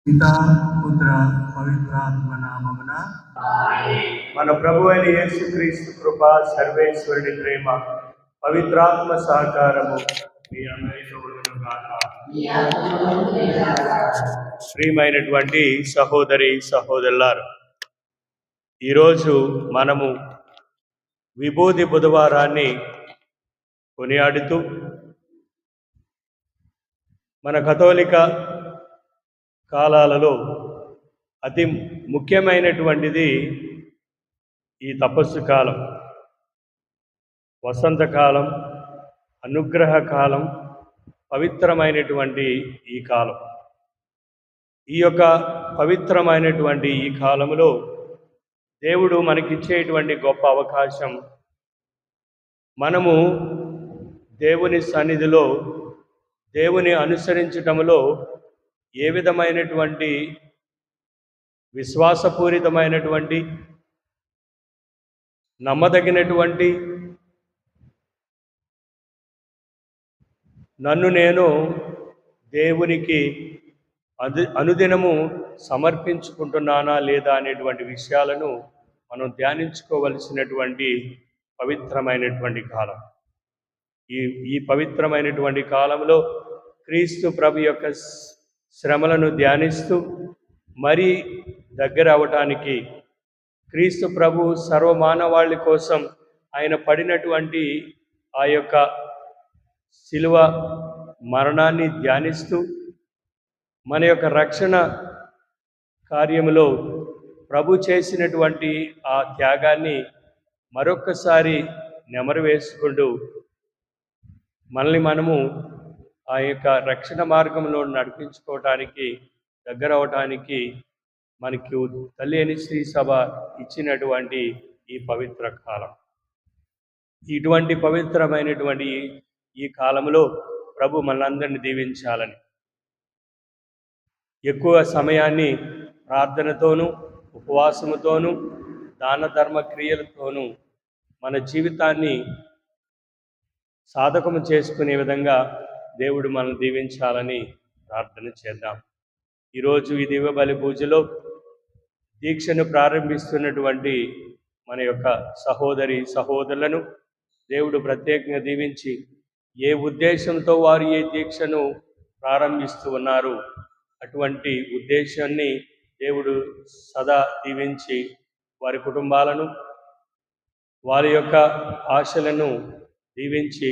పితా పుత్ర పవిత్రాత్మ నామమున మన ప్రభు అయిన యేసుక్రీస్తు కృప, సర్వేశ్వరుడి ప్రేమ, పవిత్రాత్మ సహకారము మీ అందరితో ఉండును గాక. ప్రియమైనటువంటి సహోదరి సహోదరులారు, ఈరోజు మనము విభూది బుధవారాన్ని కొనియాడుతూ మన కథోలిక కాలాలలో అతి ముఖ్యమైనటువంటిది ఈ తపస్సు కాలం, వసంతకాలం, అనుగ్రహ కాలం, పవిత్రమైనటువంటి ఈ కాలం. ఈ యొక్క పవిత్రమైనటువంటి ఈ కాలంలో దేవుడు మనకిచ్చేటువంటి గొప్ప అవకాశం, మనము దేవుని సన్నిధిలో దేవుని అనుసరించటంలో ఏ విధమైనటువంటి విశ్వాసపూరితమైనటువంటి, నమ్మదగినటువంటి, నన్ను నేను దేవునికి అనుదినము సమర్పించుకుంటున్నానా లేదా అనేటువంటి విషయాలను మనం ధ్యానించుకోవలసినటువంటి పవిత్రమైనటువంటి కాలం. ఈ పవిత్రమైనటువంటి కాలంలో క్రీస్తు ప్రభు యొక్క శ్రమలను ధ్యానిస్తూ మరీ దగ్గర అవటానికి, క్రీస్తు ప్రభు సర్వమానవాళి కోసం ఆయన పడినటువంటి ఆ యొక్క శిలువ మరణాన్ని ధ్యానిస్తూ మన యొక్క రక్షణ కార్యములో ప్రభు చేసినటువంటి ఆ త్యాగాన్ని మరొక్కసారి నెమరు వేసుకుంటూ మనల్ని మనము ఆ యొక్క రక్షణ మార్గంలో నడిపించుకోవటానికి, దగ్గర అవటానికి మనకి తల్లి అని శ్రీ సభ ఇచ్చినటువంటి ఈ పవిత్ర కాలం. ఇటువంటి పవిత్రమైనటువంటి ఈ కాలంలో ప్రభు మనందరినీ దీవించాలని, ఎక్కువ సమయాన్ని ప్రార్థనతోనూ, ఉపవాసముతోనూ, దాన ధర్మ క్రియలతోనూ మన జీవితాన్ని సాధకము చేసుకునే విధంగా దేవుడు మనల్ని దీవించాలని ప్రార్థన చేద్దాం. ఈరోజు ఈ దివ్య బలి పూజలో దీక్షను ప్రారంభిస్తున్నటువంటి మన యొక్క సహోదరి సహోదరులను దేవుడు ప్రత్యేకంగా దీవించి, ఏ ఉద్దేశంతో వారు ఈ దీక్షను ప్రారంభిస్తూ ఉన్నారు అటువంటి ఉద్దేశాన్ని దేవుడు సదా దీవించి, వారి కుటుంబాలను, వారి యొక్క ఆశలను దీవించి,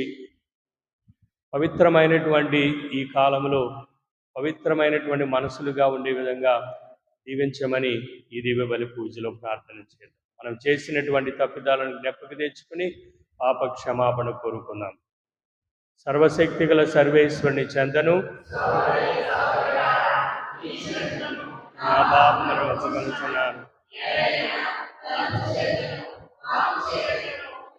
పవిత్రమైనటువంటి ఈ కాలంలో పవిత్రమైనటువంటి మనసులుగా ఉండే విధంగా దీవించమని ఈ దివ్య బలి పూజలో ప్రార్థన చేద్దాం. మనం చేసినటువంటి తప్పిదాలను జ్ఞాపకం తెచ్చుకుని పాప క్షమాపణ కోరుకుందాం. సర్వశక్తి గల సర్వేశ్వరుని చెంతను నా పాపములను ఒప్పుకొనుచున్నాను,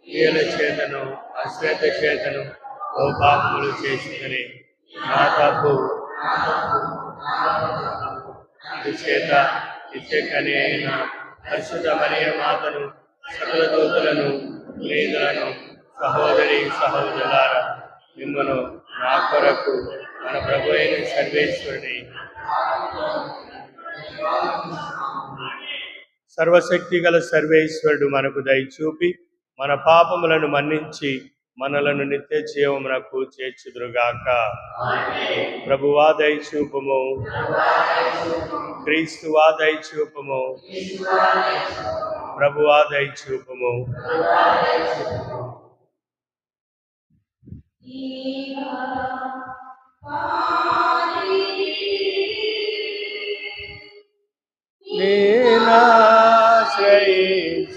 క్రియల చేతను అశ్రద్ధ చేతను ఓ పాపములు చేసుకుని నా తప్పు చేత నిత్యకనే అయిన పరిశుద్ధ మరియ మాతను, సకల దూతలను, పునీతులను, సహోదరి సహోదరులారా, మిమ్మను నా కొరకు మన ప్రభు అయిన సర్వేశ్వరుని సర్వశక్తి గల సర్వేశ్వరుడు మనకు దయచూపి మన పాపములను మన్నించి మనలను నిత్య జీవమునకు చేర్చుదురుగాక. ప్రభువా దయచూపుము, క్రీస్తువా దయచూపుము, ప్రభువా దయచూపుము.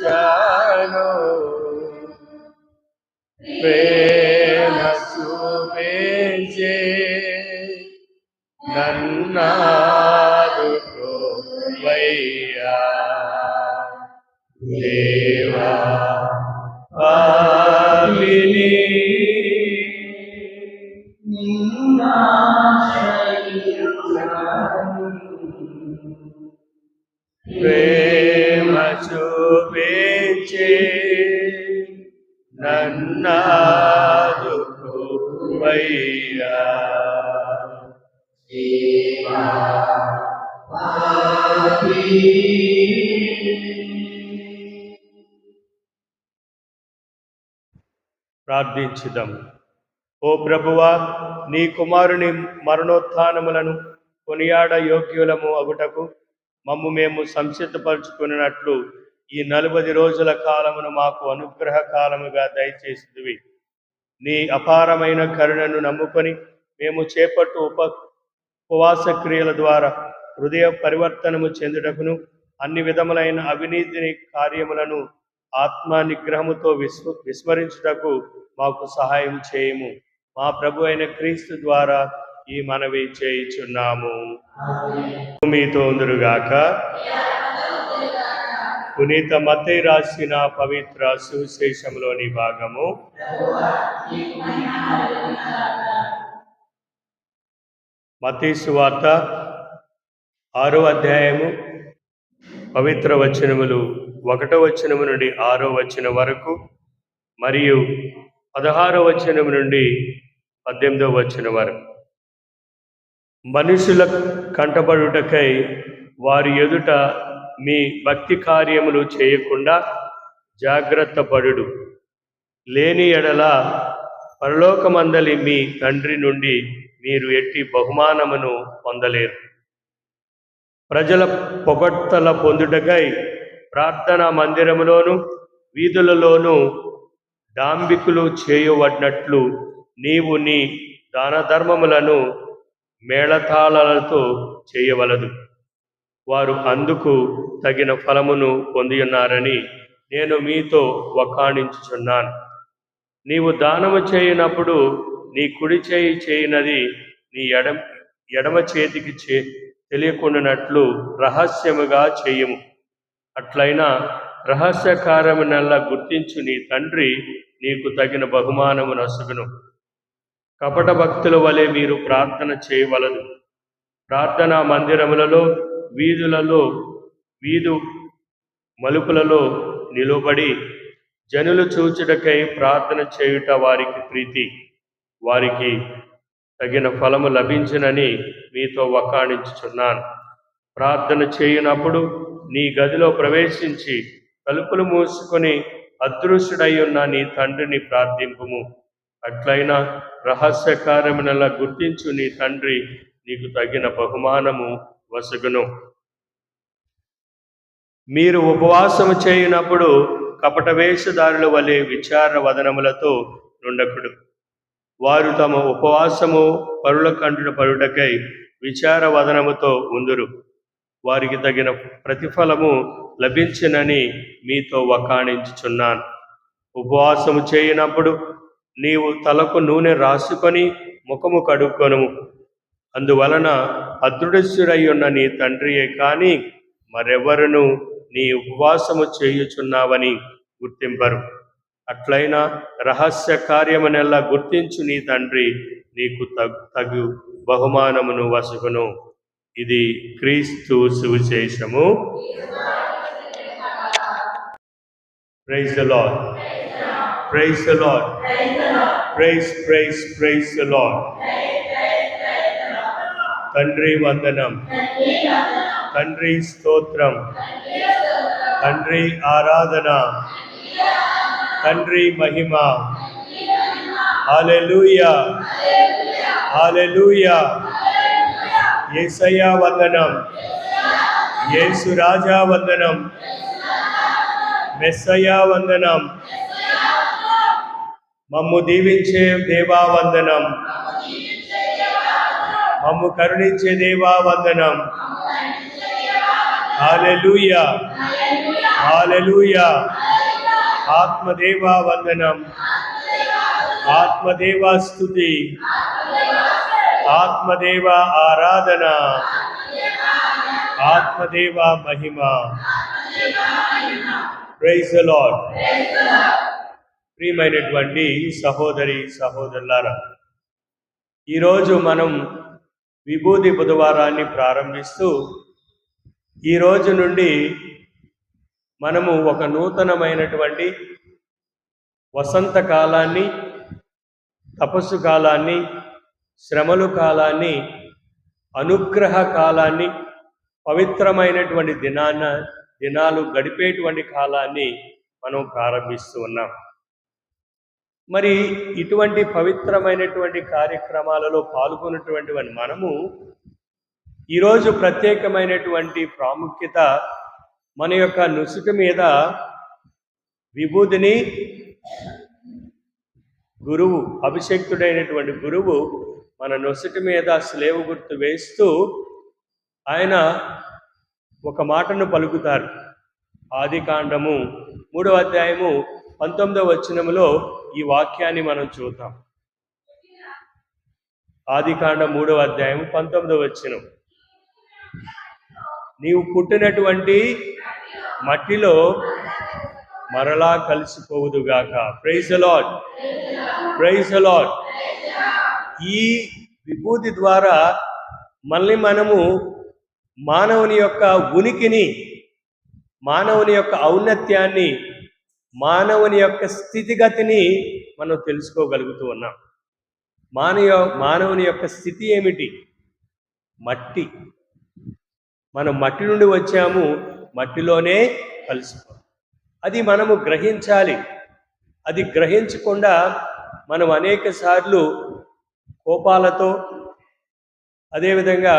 నేనాశ్రయించాను, ప్రేమ చూపించే నన్నాదుకోవయ్యా దేవా పాలిని ప్రేమ చూపించే నన్నాదుకోవయ్యా ప్రార్థించుదాం. ఓ ప్రభువా, నీ కుమారుని మరణోత్థానములను కొనియాడ యోగ్యులము అగుటకు మమ్ము మేము సంసిద్ధపరచుకున్నట్లు ఈ 40 రోజుల కాలమును మాకు అనుగ్రహ కాలముగా దయచేసిదివి. నీ అపారమైన కరుణను నమ్ముకొని మేము చేపట్టు ఉపవాస క్రియల ద్వారా హృదయ పరివర్తనము చెందుటకును అన్ని విధములైన అవినీతిని కార్యములను ఆత్మ నిగ్రహముతో విస్మరించుటకు మాకు సహాయం చేయము. మా ప్రభు అయిన క్రీస్తు ద్వారా ఈ మనవి చేయుచున్నాము. మీతో ఉందురుగాక. పునీత మత్తయి రాసిన పవిత్ర సువిశేషంలోని భాగము. మత్తయి సువార్త 6వ అధ్యాయము పవిత్ర వచనములు 1వ వచనము నుండి 6వ వచనం వరకు మరియు 16వ వచనం నుండి 18వ వచనం వరకు. మనుషుల కంటబడుటకై వారి ఎదుట మీ భక్తి కార్యములు చేయకుండా జాగ్రత్త పడుడు. లేని ఎడల పరలోకమందలి మీ తండ్రి నుండి మీరు ఎట్టి బహుమానమును పొందలేరు. ప్రజల పొగడ్తల పొందుటకై ప్రార్థనా మందిరములోను వీధులలోనూ డాంబికులు చేయవడినట్లు నీవు నీ దాన ధర్మములను మేళతాళాలతో చేయవలదు. వారు అందుకు తగిన ఫలమును పొందియున్నారని నేను మీతో వకాణించుచున్నాను. నీవు దానము చేయనప్పుడు నీ కుడి చేయి చేయనది నీ ఎడమ చేతికి తెలియకుండానట్లు రహస్యముగా చేయము. అట్లయినా రహస్య కార్యమునల్లా గుర్తించు నీ తండ్రి నీకు తగిన బహుమానము నొసగును. కపట భక్తుల వలె మీరు ప్రార్థన చేయవలదు. ప్రార్థనా మందిరములలో వీధు మలుపులలో నిలువబడి జనులు చూచుటకై ప్రార్థన చేయుట వారికి ప్రీతి. వారికి తగిన ఫలము లభించునని మీతో వకాణించుచున్నాను. ప్రార్థన చేయునప్పుడు నీ గదిలో ప్రవేశించి తలుపులు మూసుకొని అదృశ్యుడై ఉన్న నీ తండ్రిని ప్రార్థింపుము. అట్లయినా రహస్య కార్యమునలా గుర్తించు నీ తండ్రి నీకు తగిన బహుమానము వసగును. మీరు ఉపవాసము చేయునప్పుడు కపట వేషధారుల వలె విచార వదనములతో నుండకుడు. వారు తమ ఉపవాసము పరుల కంటున పరుటకై విచార వదనముతో ఉందురు. వారికి తగిన ప్రతిఫలము లభించునని మీతో వకాణించుచున్నాను. ఉపవాసము చేయనప్పుడు నీవు తలకు నూనె రాసుకొని ముఖము కడుక్కొనుము. అందువలన అదృశ్యుడయ్యున్న నీ తండ్రియే కాని మరెవరును నీ ఉపవాసము చేయుచున్నావని గుర్తింపరు. అట్లయినా రహస్య కార్యమునెల్లా గుర్తించు నీ తండ్రి నీకు తగు బహుమానమును వసగును. ఇది క్రీస్తు సువిశేషము. Praise the lord. Praise the lord. Praise praise praise the Lord. తండ్రి వందనం, తండ్రి స్తోత్రం, తండ్రి ఆరాధన, తండ్రి మహిమ. హల్లెలూయా, హల్లెలూయా. యేసయ్యా వందనం, యేసు రాజా వందనం, మెస్సయ్యా వందనం, మమ్ము దీవించే దేవా వందనం, మమ్ము కరుణించే దేవా వందనం. హల్లెలూయా, హల్లెలూయా. ఆత్మదేవా వందనం, ఆత్మదేవా స్తుతి, ఆత్మదేవా ఆరాధన, ఆత్మదేవా మహిమ. Praise the lord. ప్రియమైనటువంటి సహోదరి సహోదరులారా, ఈరోజు మనం విభూది బుధవారాన్ని ప్రారంభిస్తూ ఈ రోజు నుండి మనము ఒక నూతనమైనటువంటి వసంత కాలాన్ని, తపస్సు కాలాన్ని, శ్రమలు కాలాన్ని, అనుగ్రహ కాలాన్ని పవిత్రమైనటువంటి దినాలు గడిపేటువంటి కాలాన్ని మనం ప్రారంభిస్తూ ఉన్నాం. మరి ఇటువంటి పవిత్రమైనటువంటి కార్యక్రమాలలో పాల్గొన్నటువంటి మనము ఈరోజు ప్రత్యేకమైనటువంటి ప్రాముఖ్యత మన యొక్క నుసుటి మీద విభూదిని గురువు, అభిషేక్తుడైనటువంటి గురువు మన నొసటి మీద స్లేవ గుర్తు వేస్తూ ఆయన ఒక మాటను పలుకుతారు. ఆదికాండము 3వ అధ్యాయము 19వ వచనములో ఈ వాక్యాన్ని మనం చూద్దాం. ఆదికాండం 3వ అధ్యాయం 19వ వచనం. నీవు పుట్టినటువంటి మట్టిలో మరలా కలిసిపోవుదుగాక. Praise the lord, praise the lord. ఈ విభూతి ద్వారా మళ్ళీ మనము మానవుని యొక్క ఉనికిని, మానవుని యొక్క ఔన్నత్యాన్ని, మానవుని యొక్క స్థితిగతిని మనం తెలుసుకోగలుగుతూ ఉన్నాం. మానవుని యొక్క స్థితి ఏమిటి? మట్టి. మనం మట్టి నుండి వచ్చాము, మట్టిలోనే కలిసిపోతాం. అది మనము గ్రహించాలి. అది గ్రహించకుండా మనం అనేక సార్లు కోపాలతో, అదేవిధంగా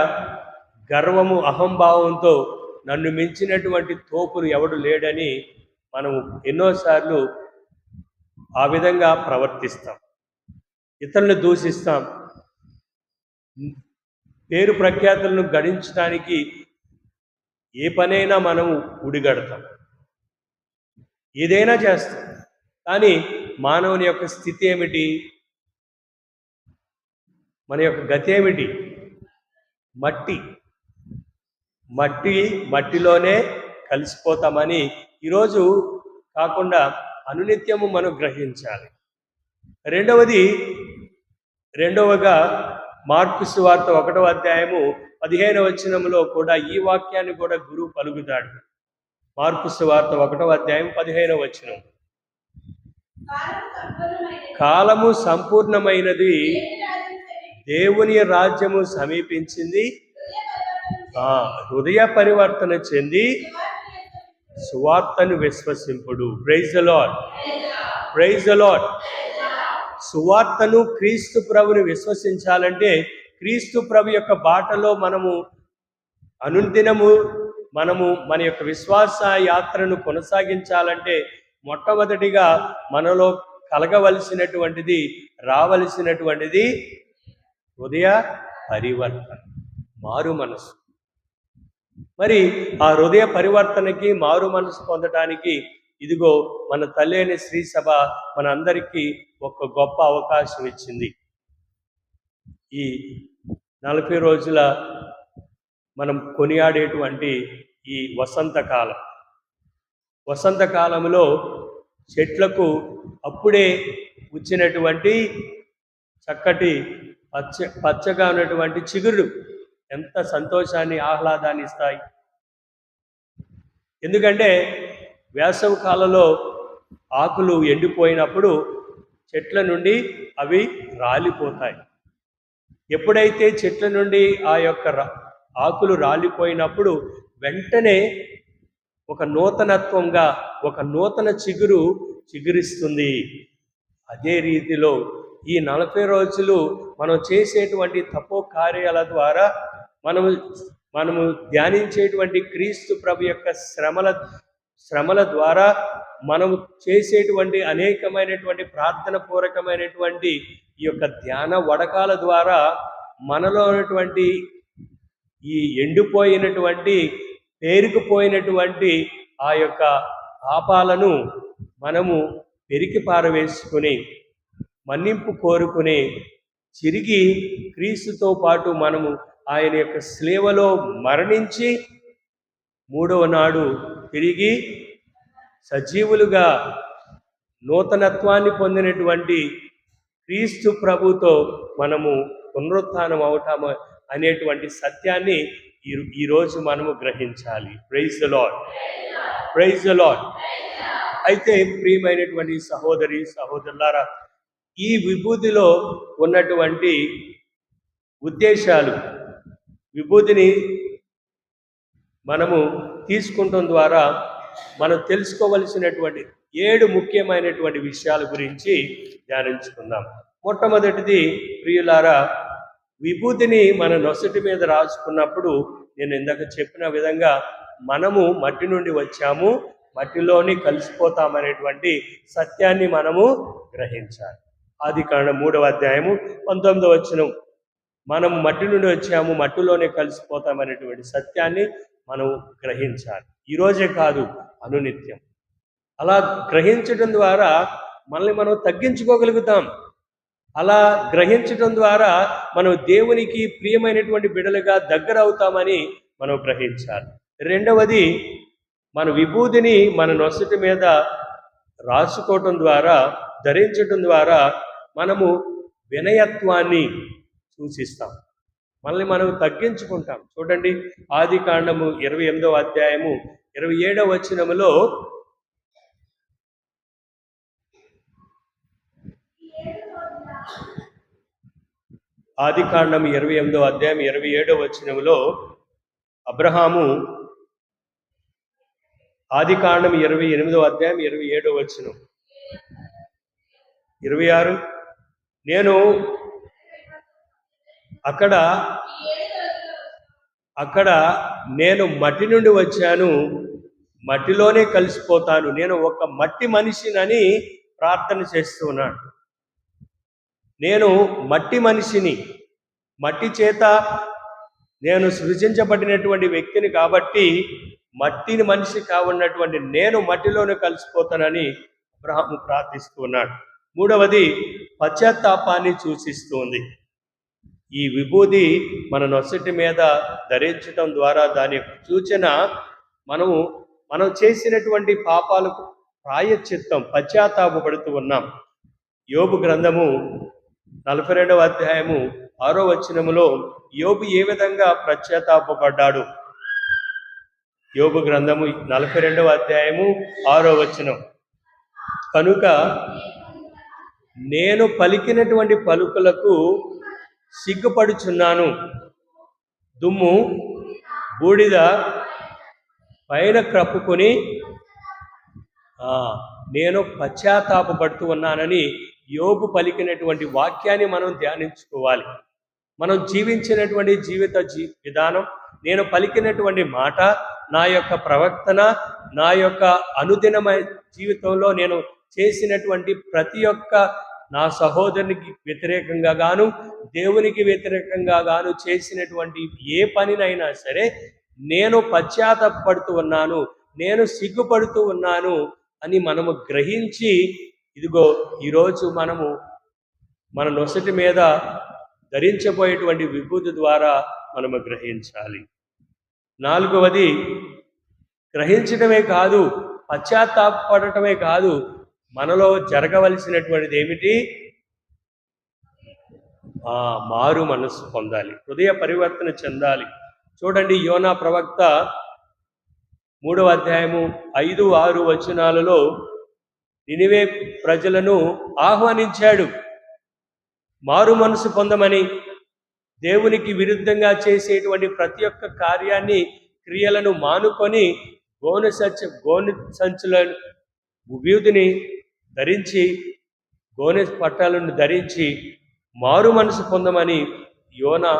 గర్వము, అహంభావంతో నన్ను మించినటువంటి తోపులు ఎవడు లేడని మనము ఎన్నోసార్లు ఆ విధంగా ప్రవర్తిస్తాం. ఇతరులను దూషిస్తాం. పేరు ప్రఖ్యాతులను గడించడానికి ఏ పనైనా మనము ఉడిగడతాం, ఏదైనా చేస్తాం. కానీ మానవుని యొక్క స్థితి ఏమిటి? మన యొక్క గతి ఏమిటి? మట్టి. మట్టిలోనే కలిసిపోతామని ఈరోజు కాకుండా అనునిత్యము మనం గ్రహించాలి. రెండవగా మార్కు సువార్త 1వ అధ్యాయము 15వ వచనంలో కూడా ఈ వాక్యాన్ని కూడా గురువు పలుకుతాడు. మార్కు సువార్త 1వ అధ్యాయం 15వ వచనం. కాలము సంపూర్ణమైనది, దేవుని రాజ్యము సమీపించింది, హృదయ పరివర్తన చెంది సువార్తను విశ్వసింపుడు. Praise the lord, praise the lord. సువార్తను, క్రీస్తు ప్రభుని విశ్వసించాలంటే, క్రీస్తు ప్రభు యొక్క బాటలో మనము అనుదినము మన యొక్క విశ్వాస యాత్రను కొనసాగించాలంటే మొట్టమొదటిగా మనలో కలగవలసినటువంటిది, రావలసినటువంటిది హృదయ పరివర్తన, మారు మనసు. మరి ఆ హృదయ పరివర్తనకి, మారు మనసు పొందటానికి ఇదిగో మన తల్లి అయిన శ్రీ సభ మన అందరికీ ఒక గొప్ప అవకాశం ఇచ్చింది. ఈ 40 రోజుల మనం కొనియాడేటువంటి ఈ వసంతకాలంలో చెట్లకు అప్పుడే వచ్చినటువంటి చక్కటి పచ్చగా ఉన్నటువంటి చిగురు ఎంత సంతోషాన్ని, ఆహ్లాదాన్ని ఇస్తాయి. ఎందుకంటే వేసవి కాలంలో ఆకులు ఎండిపోయినప్పుడు చెట్ల నుండి అవి రాలిపోతాయి. ఎప్పుడైతే చెట్ల నుండి ఆ యొక్క ఆకులు రాలిపోయినప్పుడు వెంటనే ఒక నూతనత్వంగా, ఒక నూతన చిగురిస్తుంది. అదే రీతిలో ఈ 40 రోజులు మనం చేసేటువంటి తపో కార్యాల ద్వారా, మనము ధ్యానించేటువంటి క్రీస్తు ప్రభు యొక్క శ్రమల ద్వారా, మనము చేసేటువంటి అనేకమైనటువంటి ప్రార్థన పూర్వకమైనటువంటి ఈ యొక్క ధ్యాన వడకాల ద్వారా మనలో ఉన్నటువంటి ఈ ఎండిపోయినటువంటి, పేరుకుపోయినటువంటి ఆ యొక్క పాపాలను మనము పెరికి పారవేసుకుని, మన్నింపు కోరుకుని, తిరిగి క్రీస్తుతో పాటు మనము ఆయన యొక్క స్లేవలో మరణించి 3వ నాడు తిరిగి సజీవులుగా నూతనత్వాన్ని పొందినటువంటి క్రీస్తు ప్రభుతో మనము పునరుత్థానం అవుతాము అనేటువంటి సత్యాన్ని ఈరోజు మనము గ్రహించాలి. Praise the lord, praise the Lord. అయితే ప్రియమైనటువంటి సహోదరి సహోదరులారా, ఈ విభూతిలో ఉన్నటువంటి ఉద్దేశాలు, విభూతిని మనము తీసుకుంటం ద్వారా మనం తెలుసుకోవలసినటువంటి 7 ముఖ్యమైనటువంటి విషయాల గురించి ధ్యానించుకుందాం. మొట్టమొదటిది ప్రియులారా, విభూతిని మన నొసటి మీద రాసుకున్నప్పుడు నేను ఇందాక చెప్పిన విధంగా మనము మట్టి నుండి వచ్చాము, మట్టిలోని కలిసిపోతామనేటువంటి సత్యాన్ని మనము గ్రహించాలి. ఆదికాండం 3వ అధ్యాయము 19వ వచనం, మనము మట్టి నుండి వచ్చాము, మట్టిలోనే కలిసిపోతామనేటువంటి సత్యాన్ని మనం గ్రహించాలి. ఈరోజే కాదు, అనునిత్యం. అలా గ్రహించడం ద్వారా మనల్ని మనం తగ్గించుకోగలుగుతాం. అలా గ్రహించడం ద్వారా మనం దేవునికి ప్రియమైనటువంటి బిడ్డలుగా దగ్గర అవుతామని మనం గ్రహించాలి. రెండవది, మన విభూతిని మన నొసటి మీద రాసుకోవటం ద్వారా, ధరించటం ద్వారా మనము వినయత్వాన్ని సూచిస్తాం. మనల్ని మనం తగ్గించుకుంటాం. చూడండి, ఆదికాండము 28వ అధ్యాయము 27వ వచనములో ఆదికాండం 28వ అధ్యాయం 27వ వచనములో అబ్రహాము, ఆదికాండం 28వ అధ్యాయం 27వ వచనం, 26, నేను అక్కడ నేను మట్టి నుండి వచ్చాను, మట్టిలోనే కలిసిపోతాను, నేను ఒక మట్టి మనిషినని ప్రార్థన చేస్తూ ఉన్నాడు. నేను మట్టి మనిషిని, మట్టి చేత నేను సృజించబడినటువంటి వ్యక్తిని కాబట్టి మట్టిని మనిషి కావున్నటువంటి నేను మట్టిలోనే కలిసిపోతానని అబ్రహాము ప్రార్థిస్తూ ఉన్నాడు. మూడవది, పశ్చాత్తాపాన్ని సూచిస్తుంది. ఈ విభూది మన నొసటి మీద ధరించడం ద్వారా దాని యొక్క సూచన మనం చేసినటువంటి పాపాలకు ప్రాయశ్చిత్తం, పశ్చాత్తాపడుతూ ఉన్నాం. యోబు గ్రంథము 42వ అధ్యాయము 6వ వచనములో యోబు ఏ విధంగా పశ్చాత్తాపడ్డాడు? యోబు గ్రంథము 42వ అధ్యాయము 6వ వచనం, కనుక నేను పలికినటువంటి పలుకులకు సిగ్గుపడుచున్నాను, దుమ్ము బూడిద పైన కప్పుకొని నేను పశ్చాత్తాపడుతూ ఉన్నానని యోబు పలికినటువంటి వాక్యాన్ని మనం ధ్యానించుకోవాలి. మనం జీవించినటువంటి జీవిత విధానం, నేను పలికినటువంటి మాట, నా యొక్క ప్రవర్తన, నా యొక్క అనుదినమైన జీవితంలో నేను చేసినటువంటి ప్రతి ఒక్క నా సహోదరునికి వ్యతిరేకంగా గాను, దేవునికి వ్యతిరేకంగా గాను చేసినటువంటి ఏ పనినైనా సరే నేను పశ్చాత్తాపడుతూ ఉన్నాను, నేను సిగ్గుపడుతూ ఉన్నాను అని మనము గ్రహించి, ఇదిగో ఈరోజు మనము మన నొసటి మీద ధరించబోయేటువంటి విభూతి ద్వారా మనము గ్రహించాలి. నాలుగవది, గ్రహించడమే కాదు, పశ్చాత్తాపడటమే కాదు, మనలో జరగవలసినటువంటిది ఏమిటి? మారు మనస్సు పొందాలి, హృదయ పరివర్తన చెందాలి. చూడండి, యోనా ప్రవక్త 3వ అధ్యాయము 5, 6 వచనాలలో నినివే ప్రజలను ఆహ్వానించాడు మారు మనసు పొందమని. దేవునికి విరుద్ధంగా చేసేటువంటి ప్రతి ఒక్క కార్యాన్ని, క్రియలను మానుకొని గోనె సంచులను విభూతిని ధరించి, గోనె పట్టాలను ధరించి మారు మనసు పొందమని యోనా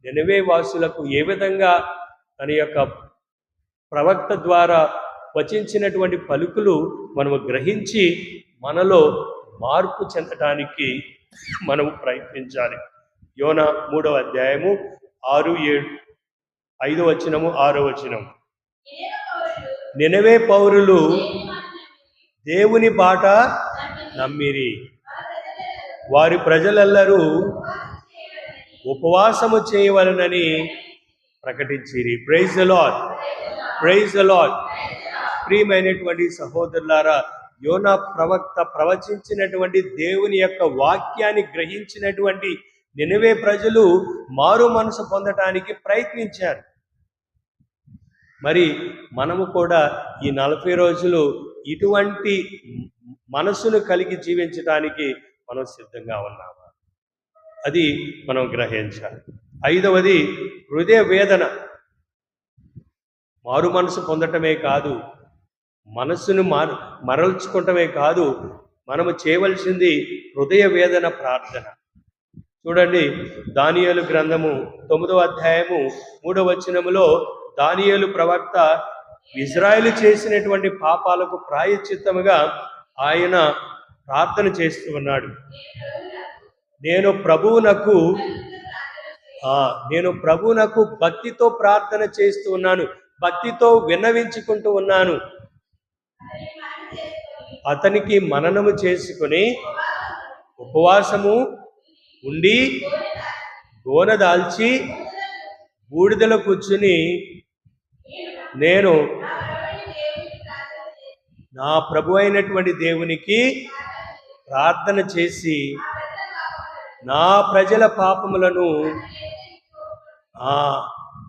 నినివే వాసులకు ఏ విధంగా తన యొక్క ప్రవక్త ద్వారా వచించినటువంటి పలుకులు మనము గ్రహించి మనలో మార్పు చెందడానికి మనము ప్రయత్నించాలి. యోనా 3వ అధ్యాయము 6, 7, 5వ వచనము, 6వ వచనం, నినివే పౌరులు దేవుని బాట నమ్మిరి, వారి ప్రజలెల్లరూ ఉపవాసము చేయవలనని ప్రకటించిరి. Praise the lord, praise the lord. ప్రియమైనటువంటి సహోదరులారా, యోనా ప్రవక్త ప్రవచించినటువంటి దేవుని యొక్క వాక్యాన్ని గ్రహించినటువంటి నినివే ప్రజలు మారు మనసు పొందటానికి ప్రయత్నించారు. మరి మనము కూడా ఈ 40 రోజులు ఇటువంటి మనసును కలిగి జీవించడానికి మనం సిద్ధంగా ఉన్నామా? అది మనం గ్రహించాలి. 5వది, హృదయ వేదన. మారు మనసు పొందటమే కాదు, మనస్సును మరల్చుకోవటమే కాదు, మనము చేయవలసింది హృదయ వేదన ప్రార్థన. చూడండి, దానియేలు గ్రంథము 9వ అధ్యాయము 3వ వచనములో దానియేలు ప్రవక్త ఇజ్రాయేలు చేసినటువంటి పాపాలకు ప్రాయశ్చిత్తముగా ఆయన ప్రార్థన చేస్తూ ఉన్నాడు. నేను ప్రభువునకు భక్తితో ప్రార్థన చేస్తూ ఉన్నాను, భక్తితో విన్నవించుకుంటూ ఉన్నాను. అతనికి మననము చేసుకుని ఉపవాసము ఉండి గోన దాల్చి బూడిదలో కూర్చుని నేను నా ప్రభు అయినటువంటి దేవునికి ప్రార్థన చేసి నా ప్రజల పాపములను ఆ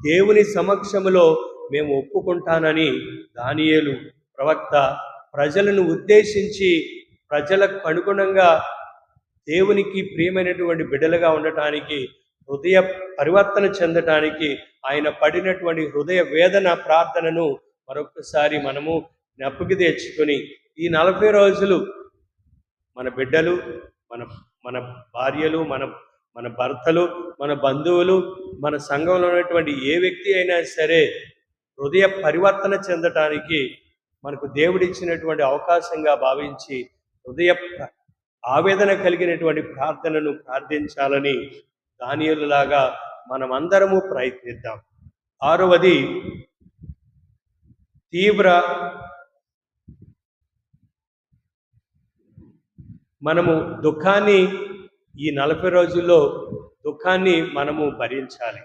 దేవుని సమక్షములో మేము ఒప్పుకుంటానని దానియేలు ప్రవక్త ప్రజలను ఉద్దేశించి ప్రజలకు అనుగుణంగా దేవునికి ప్రియమైనటువంటి బిడ్డలుగా ఉండటానికి, హృదయ పరివర్తన చెందటానికి ఆయన పడినటువంటి హృదయ వేదన ప్రార్థనను మరొకసారి మనము జ్ఞాపకం తెచ్చుకొని ఈ 40 రోజులు మన బిడ్డలు, మన మన భార్యలు, మన భర్తలు, మన బంధువులు, మన సంఘంలో ఉన్నటువంటి ఏ వ్యక్తి అయినా సరే హృదయ పరివర్తన చెందటానికి మనకు దేవుడిచ్చినటువంటి అవకాశంగా భావించి హృదయ ఆవేదన కలిగినటువంటి ప్రార్థనను ప్రార్థించాలని దానియేలులాగా మనమందరము ప్రయత్నిద్దాం. 6వది మనము దుఃఖాన్ని, ఈ 40 రోజుల్లో దుఃఖాన్ని మనము భరించాలి,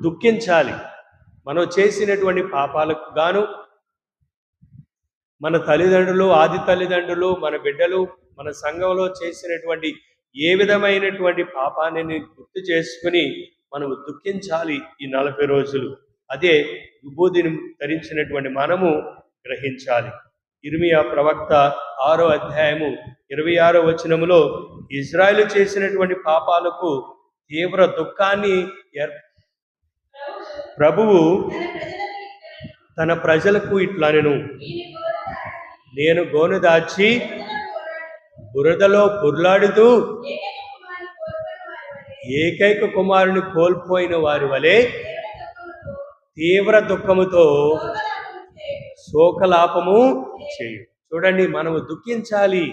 దుఃఖించాలి. మనం చేసినటువంటి పాపాలకు గాను మన తల్లిదండ్రులు, ఆది తల్లిదండ్రులు, మన బిడ్డలు, మన సంఘంలో చేసినటువంటి ఏ విధమైనటువంటి పాపాన్ని గుర్తు చేసుకుని మనం దుఃఖించాలి ఈ 40 రోజులు. అదే విభూతిని ధరించినటువంటి మనము గ్రహించాలి. ఇర్మియా ప్రవక్త 6వ అధ్యాయము 26వ వచనములో ఇజ్రాయేలు చేసినటువంటి పాపాలకు తీవ్ర దుఃఖాన్ని ప్రభువు తన ప్రజలకు ఇట్లనెను, నేను గోను దాచి బురదలో పొర్లాడుతూ ఏకైక కుమారుని కోల్పోయిన వారి వలె తీవ్ర దుఃఖముతో శోకలాపము చేయు. చూడండి, మనము దుఃఖించాలి.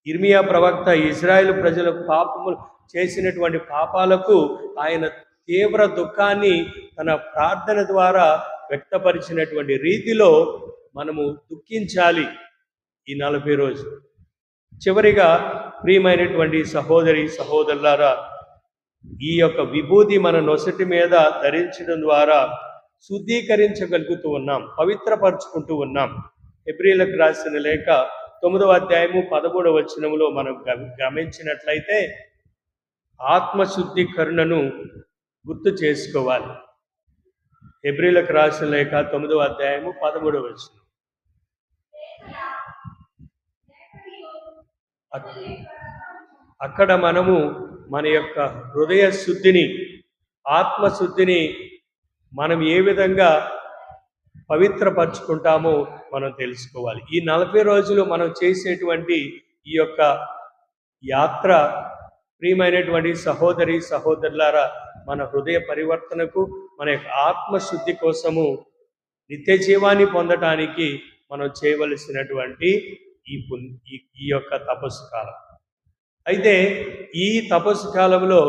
ఇర్మియా ప్రవక్త ఇజ్రాయేలు ప్రజలకు పాపములు చేసినటువంటి పాపాలకు ఆయన తీవ్ర దుఃఖాన్ని తన ప్రార్థన ద్వారా వ్యక్తపరిచినటువంటి రీతిలో మనము దుఃఖించాలి ఈ 40 రోజులు. చివరిగా ప్రియమైనటువంటి సహోదరి సహోదరులారా, ఈ యొక్క విభూతి మన నొసటి మీద ధరించడం ద్వారా శుద్ధీకరించగలుగుతూ ఉన్నాం, పవిత్రపరుచుకుంటూ ఉన్నాం. హెబ్రీయులకు రాసిన లేఖ 9వ అధ్యాయము 13వ వచనములో మనం గమనించినట్లయితే ఆత్మశుద్ధీకరణను గుర్తు చేసుకోవాలి. హెబ్రీయులకు రాసిన లేఖ 9వ అధ్యాయము 13వ వచనం. అక్కడ మనము మన యొక్క హృదయ శుద్ధిని, ఆత్మశుద్ధిని మనం ఏ విధంగా పవిత్రపరుచుకుంటామో మనం తెలుసుకోవాలి. ఈ 40 రోజులు మనం చేసేటువంటి ఈ యొక్క యాత్ర ప్రియమైనటువంటి సహోదరి సహోదరులారా, మన హృదయ పరివర్తనకు, మన యొక్క ఆత్మశుద్ధి కోసము, నిత్య జీవాన్ని పొందటానికి మనం చేయవలసినటువంటి ఈ యొక్క తపస్సు కాలం. అయితే ఈ తపస్సు కాలంలో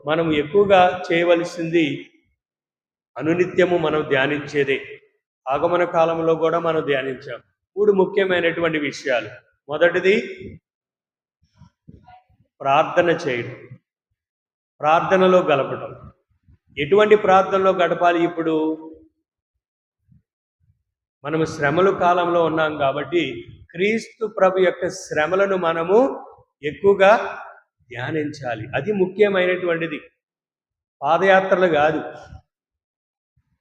మనం ఎక్కువగా చేయవలసింది అనునిత్యము మనం ధ్యానించేదే. ఆగమన కాలంలో కూడా మనం ధ్యానించాం 3 ముఖ్యమైనటువంటి విషయాలు. మొదటిది ప్రార్థన చేయడం, ప్రార్థనలో గడపడం. ఎటువంటి ప్రార్థనలో గడపాలి? ఇప్పుడు మనము శ్రమల కాలంలో ఉన్నాం కాబట్టి క్రీస్తు ప్రభు యొక్క శ్రమలను మనము ఎక్కువగా ధ్యానించాలి. అది ముఖ్యమైనటువంటిది, పాదయాత్రలు కాదు.